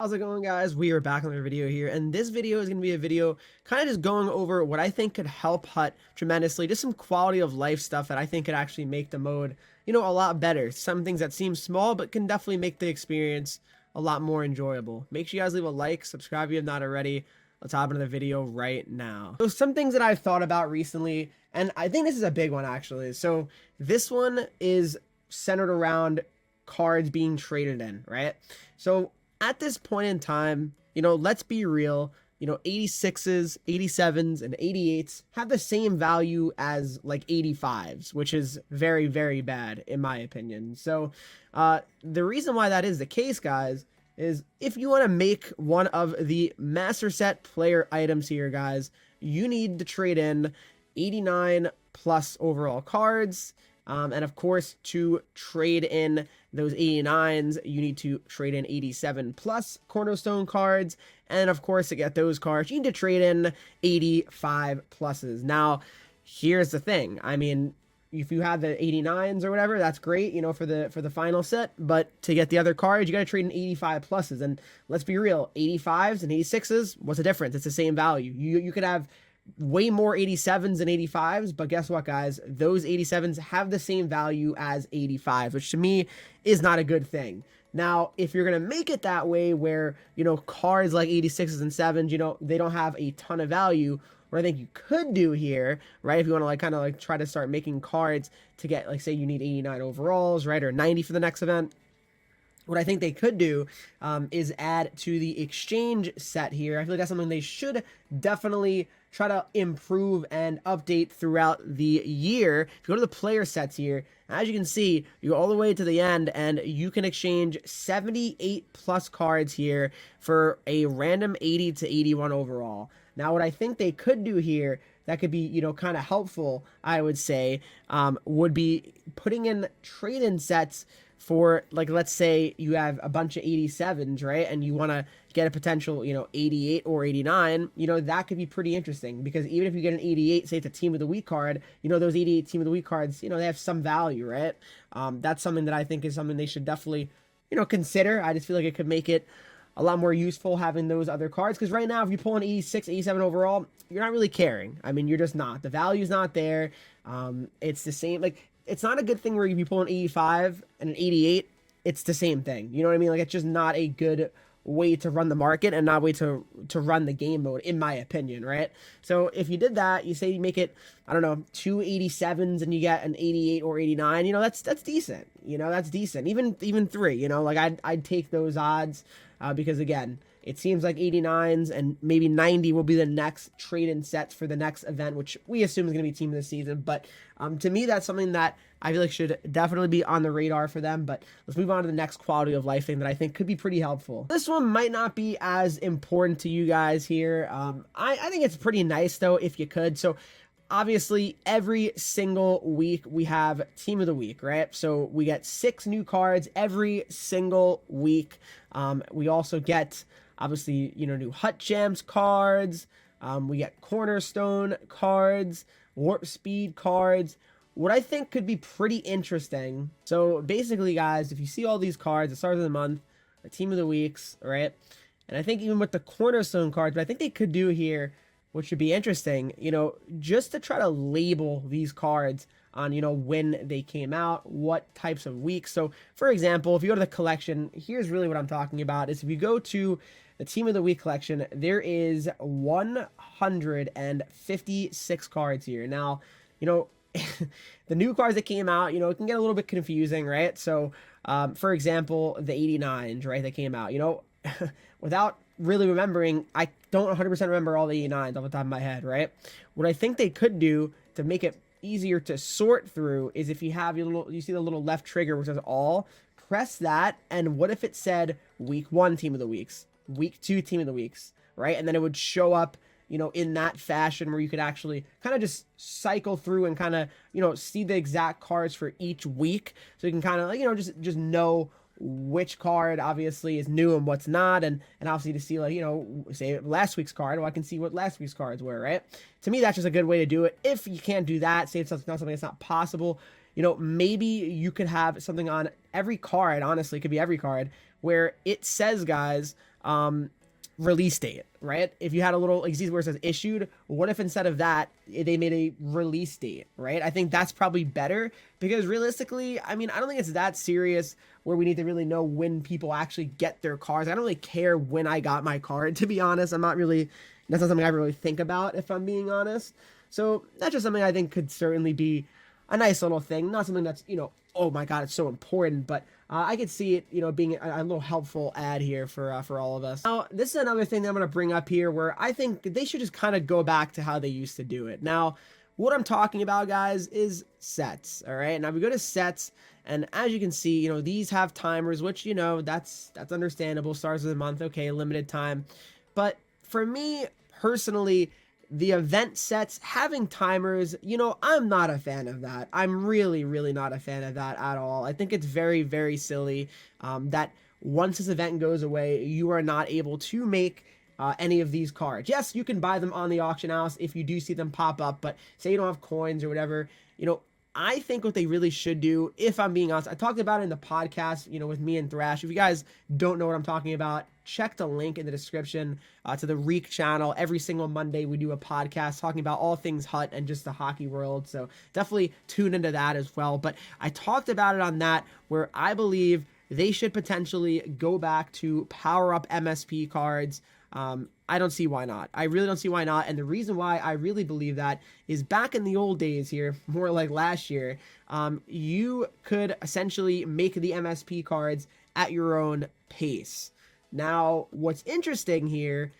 How's it going, guys? We are back on the video here, and this video is going to be a video kind of just going over what I think could help Hut tremendously, just some quality of life stuff that I think could actually make the mode, a lot better. Some things that seem small, but can definitely make the experience a lot more enjoyable. Make sure you guys leave a like, subscribe if you have not already. Let's hop into the video right now. So some things that I've thought about recently, and I think this is a big one actually. So this one is centered around cards being traded in, right? So at this point in time, let's be real, 86s, 87s, and 88s have the same value as like 85s, which is very, very bad in my opinion. So the reason why that is the case, guys, is if you want to make one of the master set player items here, guys, you need to trade in 89 plus overall cards. And of course, to trade in those 89s, you need to trade in 87 plus cornerstone cards. And of course, to get those cards, you need to trade in 85 pluses. Now, here's the thing. I mean, if you have the 89s or whatever, that's great, for the final set. But to get the other cards, you got to trade in 85 pluses. And let's be real, 85s and 86s, what's the difference? It's the same value. You could have way more 87s and 85s, but guess what, guys? Those 87s have the same value as 85s, which to me is not a good thing. Now, if you're going to make it that way where, cards like 86s and 7s, they don't have a ton of value, what I think you could do here, right, if you want to kind of try to start making cards to get, say you need 89 overalls, right, or 90 for the next event, what I think they could do is add to the exchange set here. I feel like that's something they should definitely try to improve and update throughout the year. If you go to the player sets here, as you can see, you go all the way to the end and you can exchange 78 plus cards here for a random 80 to 81 overall. Now, what I think they could do here that could be, kind of helpful, I would say, would be putting in trade-in sets for, let's say you have a bunch of 87s, right? And you want to get a potential, 88 or 89, that could be pretty interesting because even if you get an 88, say it's a team of the week card, those 88 team of the week cards, they have some value, right? That's something that I think is something they should definitely, consider. I just feel like it could make it a lot more useful having those other cards because right now if you pull an 86, 87 overall, you're not really caring. I mean, you're just not. The value's not there. It's the same, it's not a good thing where if you pull an 85 and an 88, it's the same thing. You know what I mean? It's just not a good way to run the market and not a way to run the game mode, in my opinion, right? So if you did that, you say you make it, I don't know, 2 87s and you get an 88 or 89, that's decent. That's decent. Even 3, I'd take those odds because again, it seems like 89s and maybe 90 will be the next trade-in sets for the next event, which we assume is going to be team of the season. But to me, that's something that I feel like should definitely be on the radar for them. But let's move on to the next quality of life thing that I think could be pretty helpful. This one might not be as important to you guys here. I think it's pretty nice, though, if you could. So obviously, every single week we have Team of the Week, right? So we get 6 new cards every single week. We also get, obviously, new Hut Gems cards. We get Cornerstone cards, Warp Speed cards. What I think could be pretty interesting. So basically, guys, if you see all these cards, the start of the month, the Team of the Weeks, right? And I think even with the Cornerstone cards, what I think they could do here, which should be interesting, just to try to label these cards on, when they came out, what types of weeks. So, for example, if you go to the collection, here's really what I'm talking about, is if you go to the Team of the Week collection, there is 156 cards here. Now, the new cards that came out, it can get a little bit confusing, right? So, for example, the 89s, right, that came out, without really remembering, I don't 100% remember all the 89s off the top of my head, right? What I think they could do to make it easier to sort through is if you have you see the little left trigger which says all, press that, and what if it said week 1 Team of the Weeks, week 2 Team of the Weeks, right? And then it would show up, in that fashion where you could actually kind of just cycle through and kind of, see the exact cards for each week. So you can kind of, just know which card obviously is new and what's not, and obviously to see, say last week's card, well, I can see what last week's cards were, right? To me, that's just a good way to do it. If you can't do that, say it's not something that's not possible, maybe you could have something on every card, honestly, it could be every card, where it says, guys, release date, right? If you had a little, like, see where it says issued, what if instead of that they made a release date, right? I think that's probably better, because realistically, I mean, I don't think it's that serious where we need to really know when people actually get their cars. I don't really care when I got my card, to be honest. I'm not really, that's not something I really think about, if I'm being honest. So that's just something I think could certainly be a nice little thing. Not something that's, oh my God, it's so important, but I could see it, being a little helpful ad here for all of us. Now, this is another thing that I'm going to bring up here where I think they should just kind of go back to how they used to do it. Now, what I'm talking about, guys, is sets. All right. Now we go to sets, and as you can see, these have timers, which, that's understandable. Stars of the month. Okay. Limited time. But for me personally, the event sets having timers, I'm not a fan of that. I'm really, really not a fan of that at all. I think it's very, very silly that once this event goes away, you are not able to make any of these cards. Yes, you can buy them on the auction house if you do see them pop up, but say you don't have coins or whatever, I think what they really should do, if I'm being honest, I talked about it in the podcast, with me and Thrash. If you guys don't know what I'm talking about, check the link in the description to the Henreek channel. Every single Monday, we do a podcast talking about all things Hut and just the hockey world. So definitely tune into that as well. But I talked about it on that, where I believe they should potentially go back to power up MSP cards. I don't see why not. I really don't see why not. And the reason why I really believe that is back in the old days here, more like last year, you could essentially make the MSP cards at your own pace. Now, what's interesting here,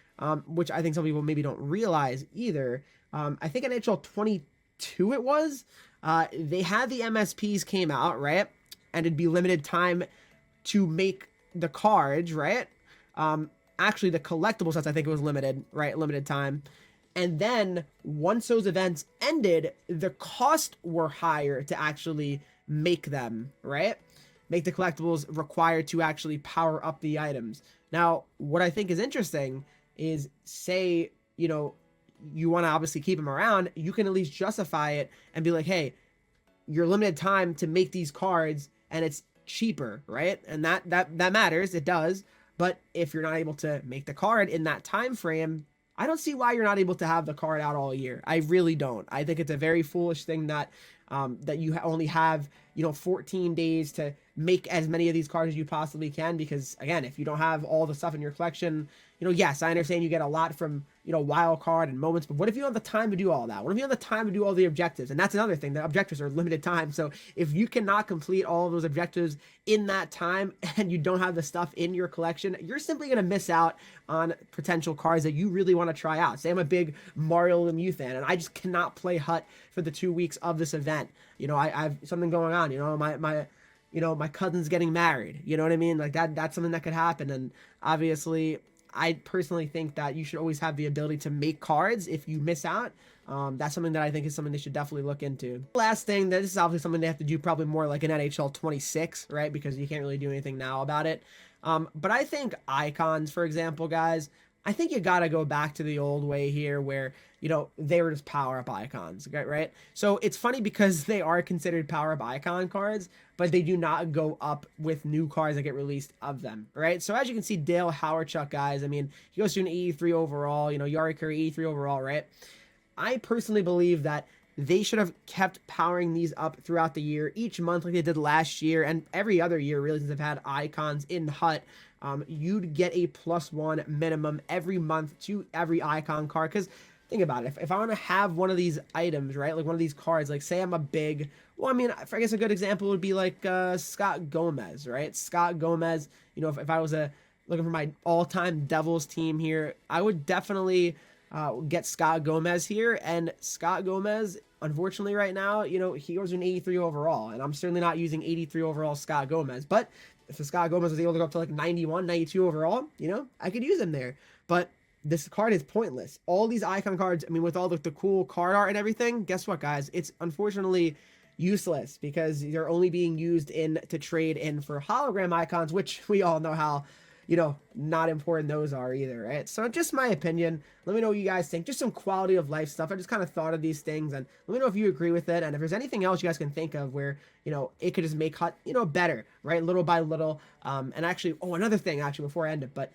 which I think some people maybe don't realize either, I think in NHL 22 it was, they had the MSPs came out, right? And it'd be limited time to make the cards, right? Actually, the collectible sets, I think it was limited, right? Limited time. And then once those events ended, the cost were higher to actually make them, right? Make the collectibles required to actually power up the items. Now, what I think is interesting is, say, you want to obviously keep them around, you can at least justify it and be like, hey, you're limited time to make these cards and it's cheaper, right? And that matters. It does. But if you're not able to make the card in that time frame, I don't see why you're not able to have the card out all year. I really don't. I think it's a very foolish thing that that you only have 14 days to make as many of these cards as you possibly can, because again, if you don't have all the stuff in your collection, yes, I understand you get a lot from wild card and moments, but what if you don't have the time to do all that? What if you don't have the time to do all the objectives? And that's another thing, the objectives are limited time. So if you cannot complete all of those objectives in that time and you don't have the stuff in your collection, you're simply going to miss out on potential cards that you really want to try out. Say I'm a big Mario Lemieux fan and I just cannot play Hut for the 2 weeks of this event. I have something going on, my cousin's getting married, you know what I mean? Like that's something that could happen. And obviously I personally think that you should always have the ability to make cards if you miss out. That's something that I think is something they should definitely look into. Last thing, this is obviously something they have to do probably more like an NHL 26, right? Because you can't really do anything now about it. But I think icons, for example, guys, I think you got to go back to the old way here where, they were just power-up icons, right? So it's funny because they are considered power-up icon cards, but they do not go up with new cards that get released of them, right? So as you can see, Dale Hawerchuk, guys, I mean, he goes to an 83 overall, Yari Curry, 83 overall, right? I personally believe that they should have kept powering these up throughout the year, each month like they did last year, and every other year, really, since they've had icons in Hut. You'd get a +1 minimum every month to every icon card, because think about it. If I want to have one of these items, right, like one of these cards, like say I'm a big, well, I mean, I guess a good example would be like Scott Gomez, right? Scott Gomez, if I was looking for my all-time Devils team here, I would definitely get Scott Gomez here. And Scott Gomez, unfortunately right now, he goes an 83 overall, and I'm certainly not using 83 overall Scott Gomez, but if the Scott Gomez was able to go up to like 91, 92 overall, I could use him there. But this card is pointless. All these icon cards, I mean, with all the cool card art and everything, guess what, guys? It's unfortunately useless because they're only being used to trade in for hologram icons, which we all know how not important those are either, right? So just my opinion. Let me know what you guys think. Just some quality of life stuff. I just kind of thought of these things, and let me know if you agree with it, and if there's anything else you guys can think of where it could just make hut better, right, little by little. And actually, oh, another thing actually before I end it, but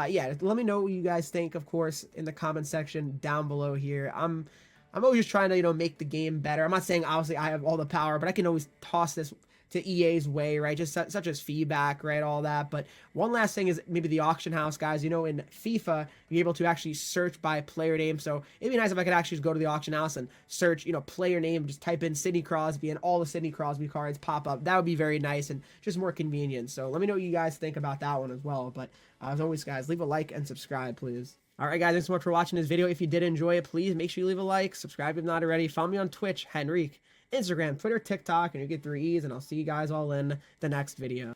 yeah, let me know what you guys think, of course, in the comment section down below here. I'm always just trying to make the game better. I'm not saying obviously I have all the power, but I can always toss this to EA's way, right? Just such as feedback, right? All that. But one last thing is maybe the auction house, guys. In FIFA, you're able to actually search by player name. So it'd be nice if I could actually just go to the auction house and search, player name, just type in Sidney Crosby, and all the Sidney Crosby cards pop up. That would be very nice and just more convenient. So let me know what you guys think about that one as well. But as always, guys, leave a like and subscribe, please. All right, guys, thanks so much for watching this video. If you did enjoy it, please make sure you leave a like, subscribe if not already. Follow me on Twitch, Henreek, Instagram, Twitter, TikTok, and you get 3 E's, and I'll see you guys all in the next video.